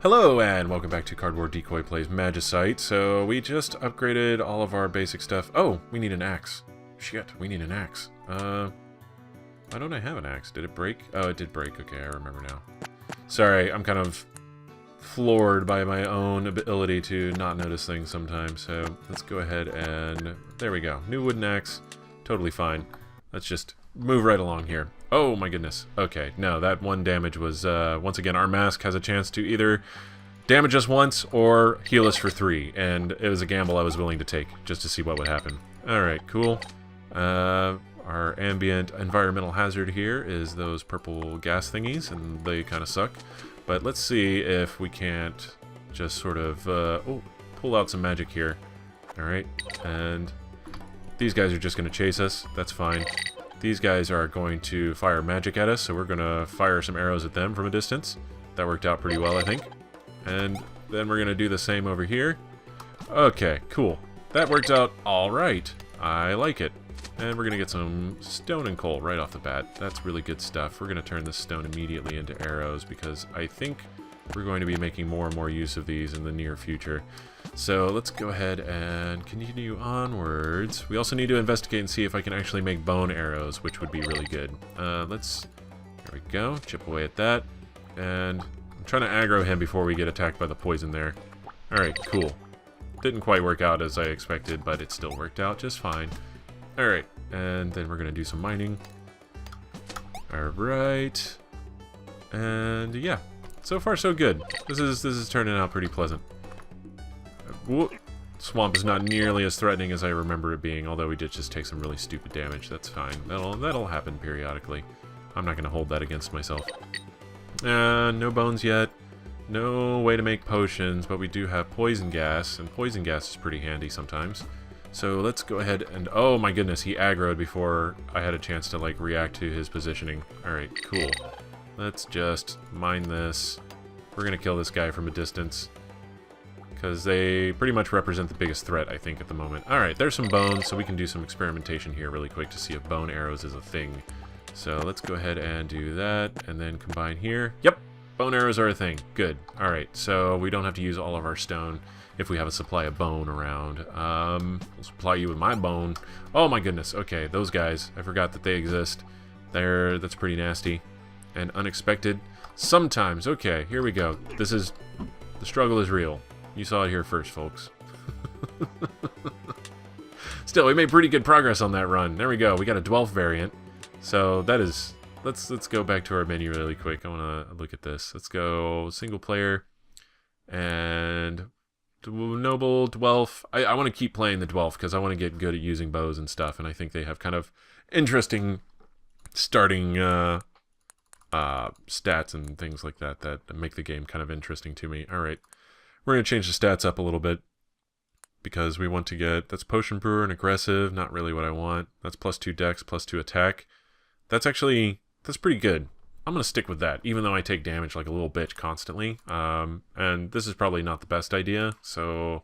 Hello and welcome back to Cardboard Decoy Plays Magicite. So we just upgraded all of our basic stuff. Oh, we need an axe. Shit, we need an axe. Why don't I have an axe? Did it break? Oh, it did break. Okay, I remember now. Sorry, I'm kind of floored by my own ability to not notice things sometimes. So let's go ahead and... there we go. New wooden axe. Totally fine. Let's just move right along here. Oh my goodness. Okay, no, that one damage was, once again, our mask has a chance to either damage us once or heal us for 3, and it was a gamble I was willing to take, just to see what would happen. Alright, cool. Our ambient environmental hazard here is those purple gas thingies, and they kind of suck. But let's see if we can't just sort of, pull out some magic here. Alright, and these guys are just going to chase us. That's fine. These guys are going to fire magic at us, so we're going to fire some arrows at them from a distance. That worked out pretty well, I think. And then we're going to do the same over here. Okay, cool. That worked out alright. I like it. And we're going to get some stone and coal right off the bat. That's really good stuff. We're going to turn this stone immediately into arrows because I think we're going to be making more and more use of these in the near future. So let's go ahead and continue onwards. We also need to investigate and see if I can actually make bone arrows, which would be really good. There we go, chip away at that. And I'm trying to aggro him before we get attacked by the poison there. Alright, cool. Didn't quite work out as I expected, but it still worked out just fine. Alright, and then we're going to do some mining. Alright. And yeah, so far so good. This is turning out pretty pleasant. Swamp is not nearly as threatening as I remember it being, although we did just take some really stupid damage. That's fine. That'll happen periodically. I'm not going to hold that against myself. No bones yet. No way to make potions, but we do have poison gas, and poison gas is pretty handy sometimes. So let's go ahead and... oh my goodness, he aggroed before I had a chance to, like, react to his positioning. Alright, cool. Let's just mine this. We're going to kill this guy from a distance, because they pretty much represent the biggest threat, I think, at the moment. Alright, there's some bones, so we can do some experimentation here really quick to see if bone arrows is a thing. So let's go ahead and do that, and then combine here. Yep, bone arrows are a thing. Good. Alright, so we don't have to use all of our stone if we have a supply of bone around. I'll supply you with my bone. Oh my goodness, okay, those guys. I forgot that they exist. That's pretty nasty. And unexpected. Sometimes, okay, here we go. The struggle is real. You saw it here first, folks. Still, we made pretty good progress on that run. There we go. We got a Dwelf variant. So that is... Let's go back to our menu really quick. I want to look at this. Let's go single player. And... Noble, Dwelf. I want to keep playing the Dwelf because I want to get good at using bows and stuff. And I think they have kind of interesting starting... stats and things like that that make the game kind of interesting to me. Alright. We're going to change the stats up a little bit because we want to get... that's Potion Brewer and Aggressive, not really what I want. That's +2 Dex, +2 Attack. That's pretty good. I'm going to stick with that, even though I take damage like a little bitch constantly. And this is probably not the best idea, so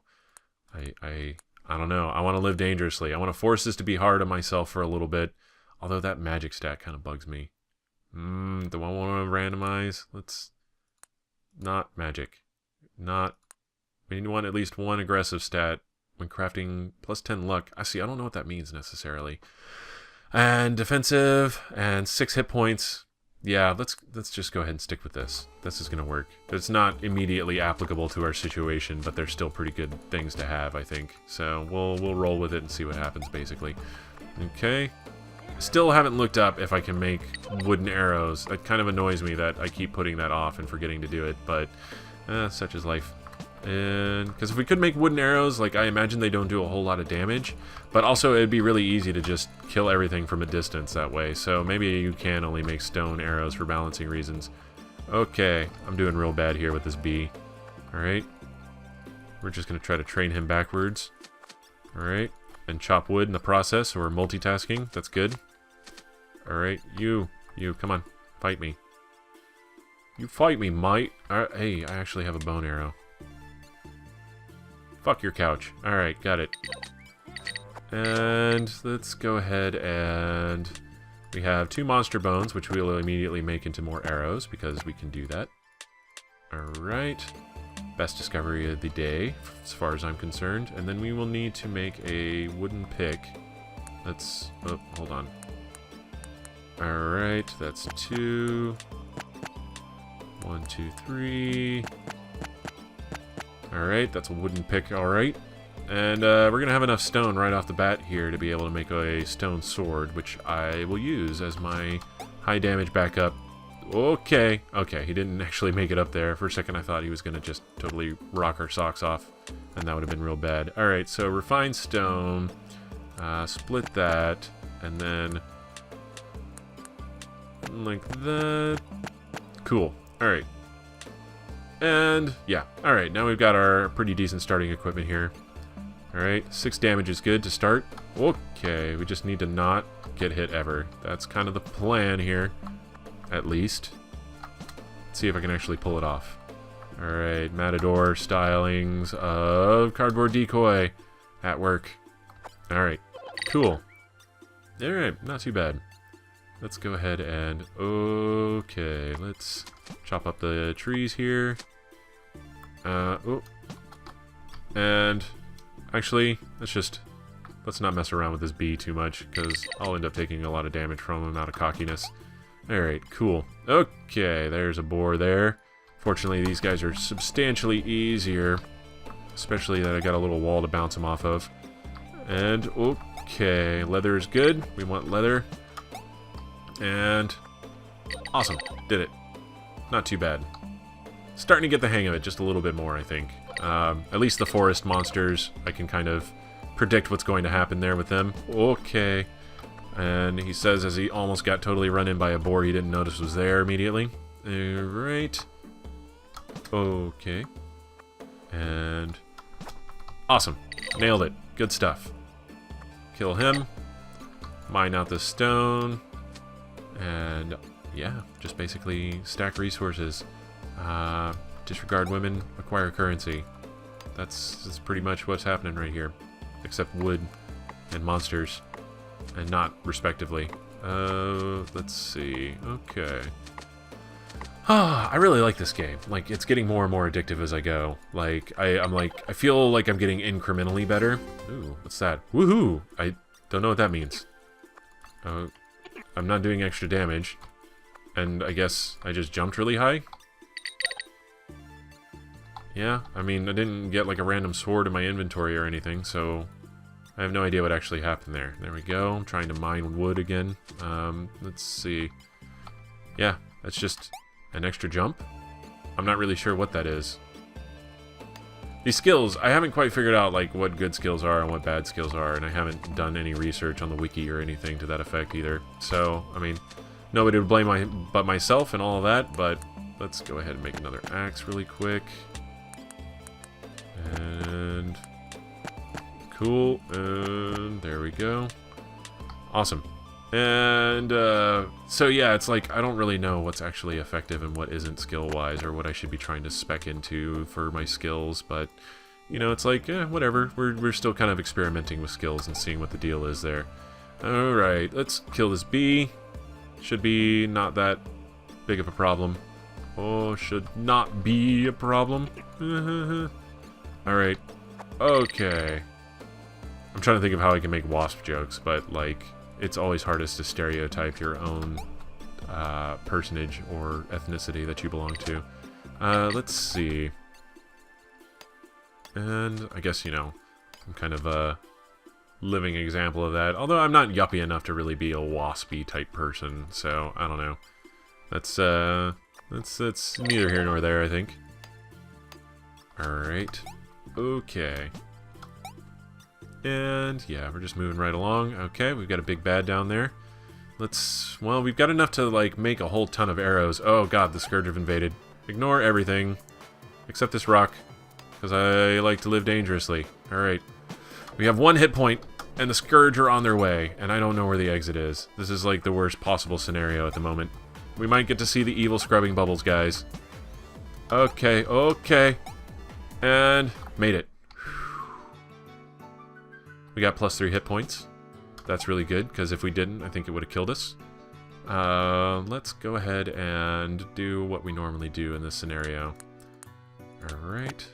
I don't know. I want to live dangerously. I want to force this to be hard on myself for a little bit, although that magic stat kind of bugs me. Do I want to randomize? Let's... not magic. Not... we want at least one aggressive stat when crafting +10 luck. I don't know what that means necessarily. And defensive, and 6 hit points. Yeah, let's just go ahead and stick with this. This is going to work. It's not immediately applicable to our situation, but they're still pretty good things to have, I think. So we'll roll with it and see what happens, basically. Okay. Still haven't looked up if I can make wooden arrows. It kind of annoys me that I keep putting that off and forgetting to do it, but such is life. And because if we could make wooden arrows, like, I imagine they don't do a whole lot of damage, but also it'd be really easy to just kill everything from a distance that way. So maybe you can only make stone arrows for balancing reasons. Okay, I'm doing real bad here with this bee. Alright. We're just going to try to train him backwards. Alright. And chop wood in the process, so we're multitasking. That's good. Alright, you, come on. Fight me. You fight me, mate. Hey, I actually have a bone arrow. Fuck your couch. Alright, got it. And let's go ahead and... we have 2 monster bones, which we'll immediately make into more arrows, because we can do that. Alright. Best discovery of the day, as far as I'm concerned. And then we will need to make a wooden pick. Let's... Oh, hold on. Alright, that's 2. 1, 2, 3. Alright, that's a wooden pick, alright. And we're going to have enough stone right off the bat here to be able to make a stone sword, which I will use as my high damage backup. Okay, okay, he didn't actually make it up there. For a second I thought he was going to just totally rock our socks off, and that would have been real bad. Alright, so refined stone, split that, and then like that. Cool, alright. And, yeah, alright, now we've got our pretty decent starting equipment here. Alright, 6 damage is good to start. Okay, we just need to not get hit ever. That's kind of the plan here. At least. Let's see if I can actually pull it off. Alright, Matador stylings of Cardboard Decoy at work. Alright, cool. Alright, not too bad. Let's go ahead and... Okay, let's chop up the trees here. Oh. And actually, let's not mess around with this bee too much, because I'll end up taking a lot of damage from him out of cockiness. Alright, cool. Okay, there's a boar there. Fortunately, these guys are substantially easier. Especially that I got a little wall to bounce them off of. And, okay, leather is good. We want leather. And, awesome. Did it. Not too bad. Starting to get the hang of it just a little bit more, I think. At least the forest monsters, I can kind of predict what's going to happen there with them. Okay. And he says as he almost got totally run in by a boar he didn't notice was there immediately. Alright. Okay. And... Awesome. Nailed it. Good stuff. Kill him. Mine out the stone. And, yeah, just basically stack resources. Disregard women, acquire currency. That's pretty much what's happening right here. Except wood and monsters. And not respectively. Let's see. Okay. I really like this game. Like, it's getting more and more addictive as I go. Like, I feel like I'm getting incrementally better. Ooh, what's that? Woohoo! I don't know what that means. I'm not doing extra damage. And I guess I just jumped really high? Yeah, I mean, I didn't get like a random sword in my inventory or anything, so... I have no idea what actually happened there. There we go. I'm trying to mine wood again. Let's see. Yeah, that's just an extra jump. I'm not really sure what that is. These skills, I haven't quite figured out like what good skills are and what bad skills are, and I haven't done any research on the wiki or anything to that effect either. So, I mean, nobody would blame but myself and all of that, but let's go ahead and make another axe really quick. And... Cool, and there we go. Awesome. And, so yeah, it's like, I don't really know what's actually effective and what isn't skill-wise, or what I should be trying to spec into for my skills, but, you know, it's like, whatever. We're still kind of experimenting with skills and seeing what the deal is there. Alright, let's kill this bee. Should be not that big of a problem. Oh, should not be a problem. Alright. Okay. I'm trying to think of how I can make wasp jokes, but, like, it's always hardest to stereotype your own personage or ethnicity that you belong to. Let's see. And I guess, you know, I'm kind of a living example of that. Although I'm not yuppie enough to really be a waspy type person, so I don't know. That's neither here nor there, I think. Alright. Okay. And, yeah, we're just moving right along. Okay, we've got a big bad down there. Well, we've got enough to, like, make a whole ton of arrows. Oh, God, the Scourge have invaded. Ignore everything. Except this rock. Because I like to live dangerously. Alright. We have 1 hit point, and the Scourge are on their way. And I don't know where the exit is. This is, like, the worst possible scenario at the moment. We might get to see the evil scrubbing bubbles, guys. Okay, okay. And made it. We got +3 hit points. That's really good, because if we didn't, I think it would have killed us. Let's go ahead and do what we normally do in this scenario. Alright.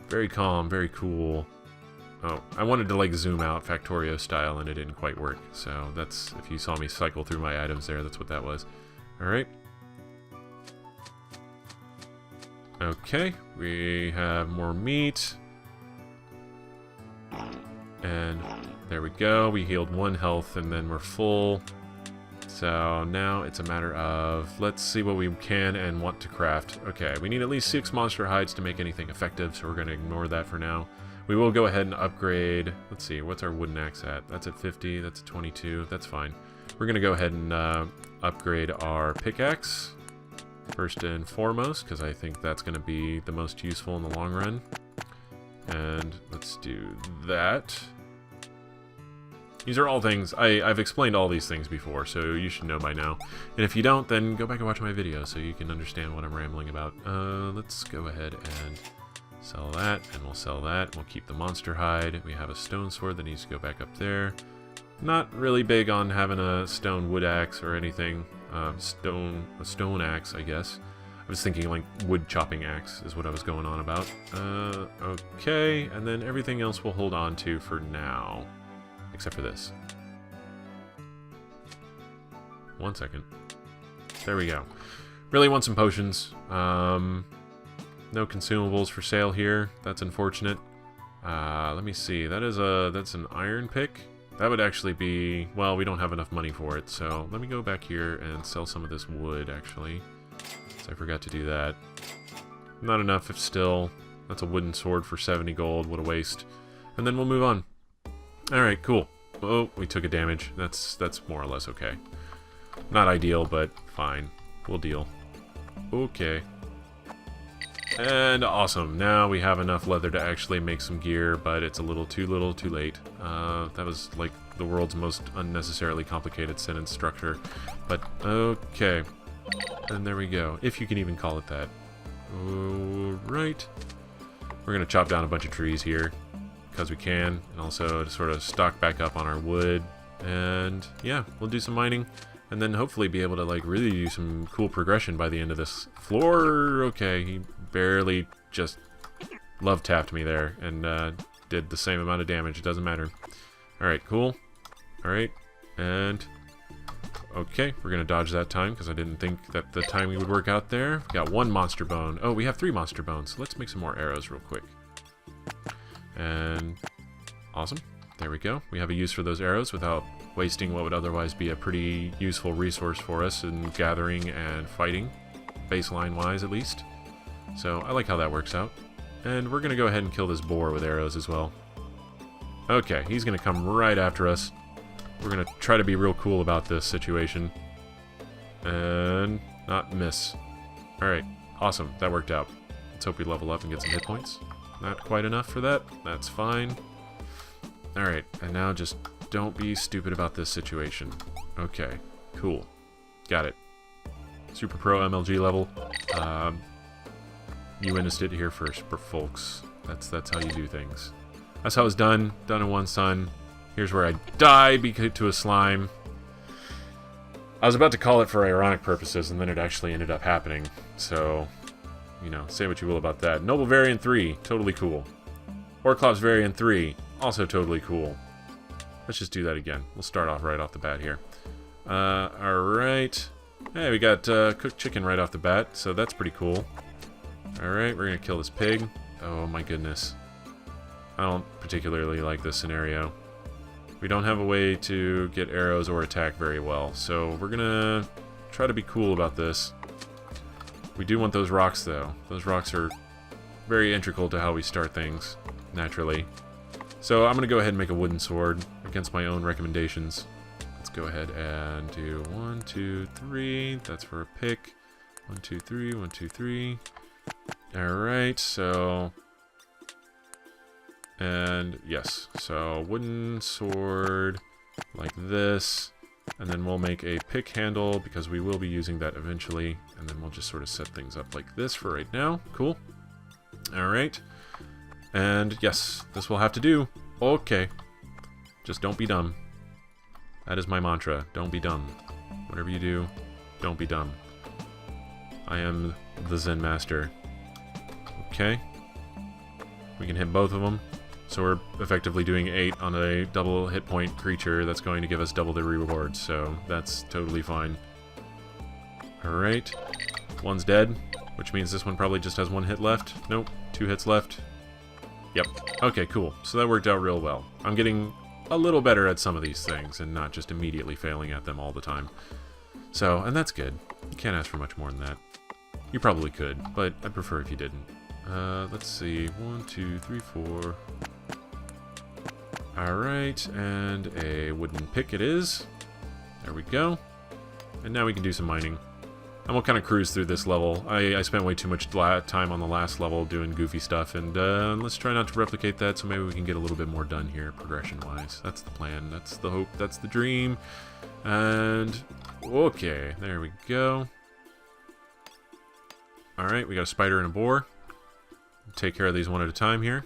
Very calm, very cool. Oh, I wanted to like zoom out Factorio style and it didn't quite work. So that's, if you saw me cycle through my items there, that's what that was. Alright. Okay, we have more meat. And there we go. We healed 1 health and then we're full. So now it's a matter of, let's see what we can and want to craft. Okay, we need at least 6 monster hides to make anything effective, so we're going to ignore that for now. We will go ahead and upgrade. Let's see, what's our wooden axe at? That's at 50, that's at 22, that's fine. We're going to go ahead and upgrade our pickaxe first and foremost, because I think that's going to be the most useful in the long run. And let's do that. These are all things, I've explained all these things before, so you should know by now. And if you don't, then go back and watch my video so you can understand what I'm rambling about. Let's go ahead and sell that, and we'll sell that. We'll keep the monster hide. We have a stone sword that needs to go back up there. Not really big on having a stone wood axe or anything. A stone axe, I guess. I was thinking like wood chopping axe is what I was going on about. Okay, and then everything else we'll hold on to for now. Except for this. 1 second. There we go. Really want some potions. No consumables for sale here. That's unfortunate. Let me see. That's an iron pick. That would actually be... Well, we don't have enough money for it, so let me go back here and sell some of this wood, actually. So I forgot to do that. Not enough if still. That's a wooden sword for 70 gold. What a waste. And then we'll move on. Alright, cool. Oh, we took a damage. That's more or less okay. Not ideal, but fine. We'll deal. Okay. And awesome. Now we have enough leather to actually make some gear, but it's a little too late. That was like the world's most unnecessarily complicated sentence structure. But okay. And there we go. If you can even call it that. Alright. We're gonna chop down a bunch of trees here. Because we can, and also to sort of stock back up on our wood, and yeah, we'll do some mining, and then hopefully be able to like really do some cool progression by the end of this floor. Okay, he barely just love tapped me there, and did the same amount of damage. It doesn't matter. Alright, cool. Alright, and okay, we're gonna dodge that time, because I didn't think that the timing would work out there. We got 1 monster bone. Oh, we have 3 monster bones, so let's make some more arrows real quick. And awesome. There we go. We have a use for those arrows without wasting what would otherwise be a pretty useful resource for us in gathering and fighting, baseline-wise at least. So I like how that works out. And we're going to go ahead and kill this boar with arrows as well. Okay, he's going to come right after us. We're going to try to be real cool about this situation. And not miss. Alright, awesome. That worked out. Let's hope we level up and get some hit points. Not quite enough for that. That's fine. Alright, and now just don't be stupid about this situation. Okay, cool. Got it. Super Pro MLG level. You witnessed it here first, folks. That's how you do things. That's how it's done. Done in one sun. Here's where I die to a slime. I was about to call it for ironic purposes, and then it actually ended up happening. So... You know, say what you will about that. Noble Variant 3, totally cool. Orclops Variant 3, also totally cool. Let's just do that again. We'll start off right off the bat here. Alright. Hey, we got cooked chicken right off the bat, so that's pretty cool. Alright, we're gonna kill this pig. Oh my goodness. I don't particularly like this scenario. We don't have a way to get arrows or attack very well, so we're gonna try to be cool about this. We do want those rocks, though. Those rocks are very integral to how we start things, naturally. So I'm going to go ahead and make a wooden sword against my own recommendations. Let's go ahead and do 1, 2, 3. That's for a pick. 1, 2, 3, 1, 2, 3. Alright, so... And, yes. So, wooden sword, like this. And then we'll make a pick handle, because we will be using that eventually. And then we'll just sort of set things up like this for right now. Cool. Alright. And yes, this will have to do. Okay. Just don't be dumb. That is my mantra. Don't be dumb. Whatever you do, don't be dumb. I am the Zen Master. Okay. We can hit both of them. So we're effectively doing 8 on a double hit point creature that's going to give us double the rewards, so that's totally fine. Alright. One's dead, which means this one probably just has 1 hit left. Nope, 2 hits left. Yep. Okay, cool. So that worked out real well. I'm getting a little better at some of these things and not just immediately failing at them all the time. So, and that's good. You can't ask for much more than that. You probably could, but I'd prefer if you didn't. Let's see. 1, 2, 3, 4. Alright, and a wooden pick it is. There we go. And now we can do some mining. And we'll kind of cruise through this level. I spent way too much time on the last level doing goofy stuff, and let's try not to replicate that, so maybe we can get a little bit more done here, progression-wise. That's the plan, that's the hope, that's the dream. And, okay, there we go. Alright, we got a spider and a boar. Take care of these one at a time here.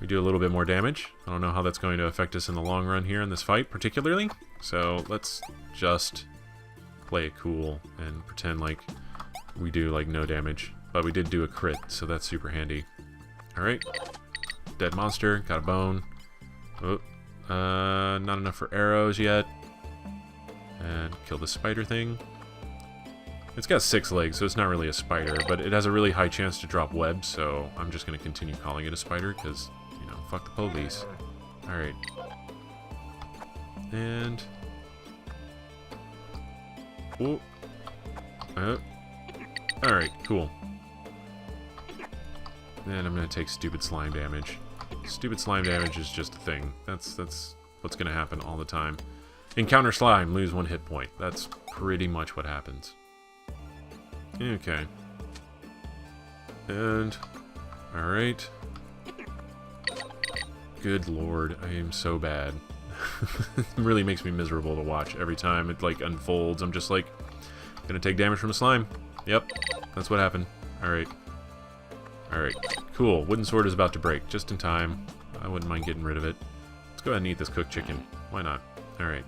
We do a little bit more damage. I don't know how that's going to affect us in the long run here in this fight, particularly. So let's just play it cool and pretend like we do like no damage. But we did do a crit, so that's super handy. Alright. Dead monster. Got a bone. Oh, not enough for arrows yet. And kill the spider thing. It's got 6 legs, so it's not really a spider, but it has a really high chance to drop webs, so I'm just going to continue calling it a spider, because, you know, fuck the police. Alright. And... oh. Alright, cool. And I'm going to take stupid slime damage. Stupid slime damage is just a thing. That's what's going to happen all the time. Encounter slime, lose 1 hit point. That's pretty much what happens. Okay. And... alright. Good lord, I am so bad. It really makes me miserable to watch every time it, like, unfolds. I'm just like, gonna take damage from a slime. Yep, that's what happened. Alright. Alright, cool. Wooden sword is about to break, just in time. I wouldn't mind getting rid of it. Let's go ahead and eat this cooked chicken. Why not? Alright.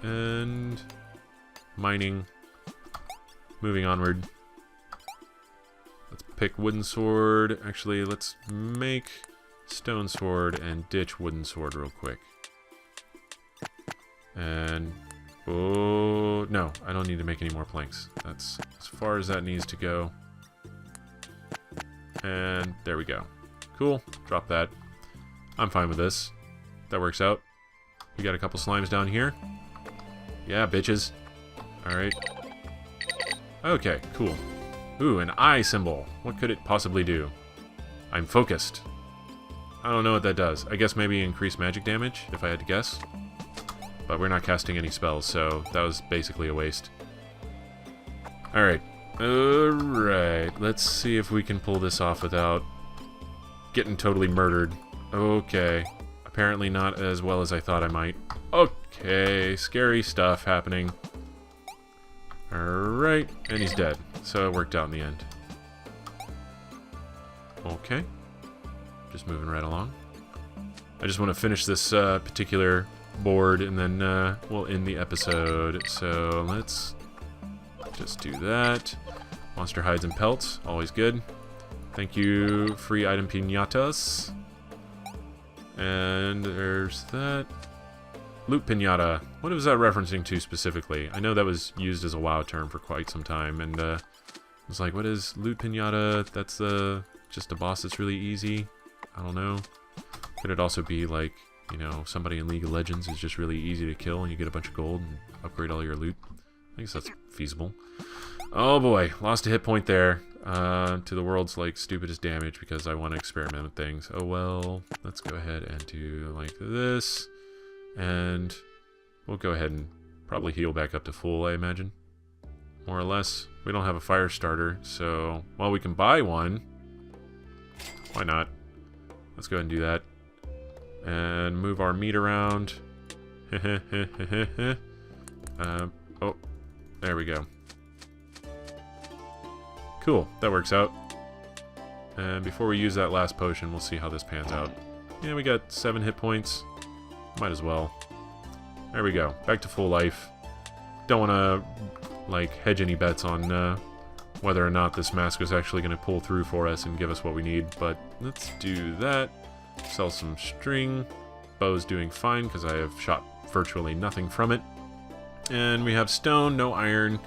And... mining. Moving onward. Let's pick wooden sword. Actually, let's make stone sword and ditch wooden sword real quick. And... oh, no, I don't need to make any more planks. That's as far as that needs to go. And there we go. Cool. Drop that. I'm fine with this. That works out. We got a couple slimes down here. Yeah, bitches. Alright. Okay, cool. Ooh, an eye symbol. What could it possibly do? I'm focused. I don't know what that does. I guess maybe increase magic damage, if I had to guess. But we're not casting any spells, so that was basically a waste. Alright. Alright. Let's see if we can pull this off without getting totally murdered. Okay. Apparently not as well as I thought I might. Okay. Scary stuff happening. Alright. And he's dead. So it worked out in the end. Okay. Just moving right along. I just want to finish this particular board and then we'll end the episode. So let's just do that. Monster hides and pelts. Always good. Thank you, free item pinatas. And there's that. Loot pinata. What was that referencing to specifically? I know that was used as a WoW term for quite some time, and I was like, what is loot pinata? That's just a boss that's really easy. I don't know. Could it also be like, you know, somebody in League of Legends is just really easy to kill and you get a bunch of gold and upgrade all your loot? I guess that's feasible. Oh boy, lost a hit point there to the world's like stupidest damage because I want to experiment with things. Oh well, let's go ahead and do like this. And we'll go ahead and probably heal back up to full, I imagine. More or less. We don't have a fire starter, so while we can buy one, why not? Let's go ahead and do that. And move our meat around. Oh, there we go. Cool, that works out. And before we use that last potion, we'll see how this pans out. Yeah, we got 7 hit points. Might as well. There we go. Back to full life. Don't want to, like, hedge any bets on whether or not this mask is actually going to pull through for us and give us what we need. But let's do that. Sell some string. Bow's doing fine because I have shot virtually nothing from it. And we have stone, no iron.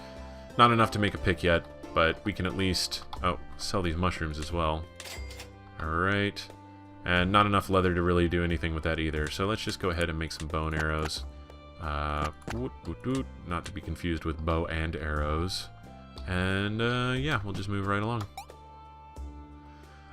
Not enough to make a pick yet, but we can at least... Oh, sell these mushrooms as well. Alright. And not enough leather to really do anything with that either. So let's just go ahead and make some bow and arrows. Not to be confused with bow and arrows. And yeah, we'll just move right along.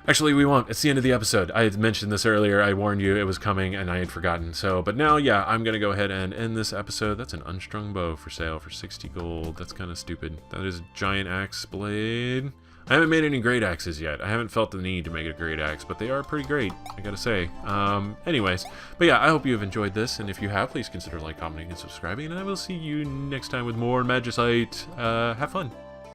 Actually, we won't. It's the end of the episode. I had mentioned this earlier. I warned you it was coming, and I had forgotten. So, but now, yeah, I'm going to go ahead and end this episode. That's an unstrung bow for sale for 60 gold. That's kind of stupid. That is a giant axe blade. I haven't made any great axes yet. I haven't felt the need to make a great axe, but they are pretty great, I gotta say. Anyways, but yeah, I hope you have enjoyed this, and if you have, please consider like, commenting, and subscribing, and I will see you next time with more Magicite. Have fun.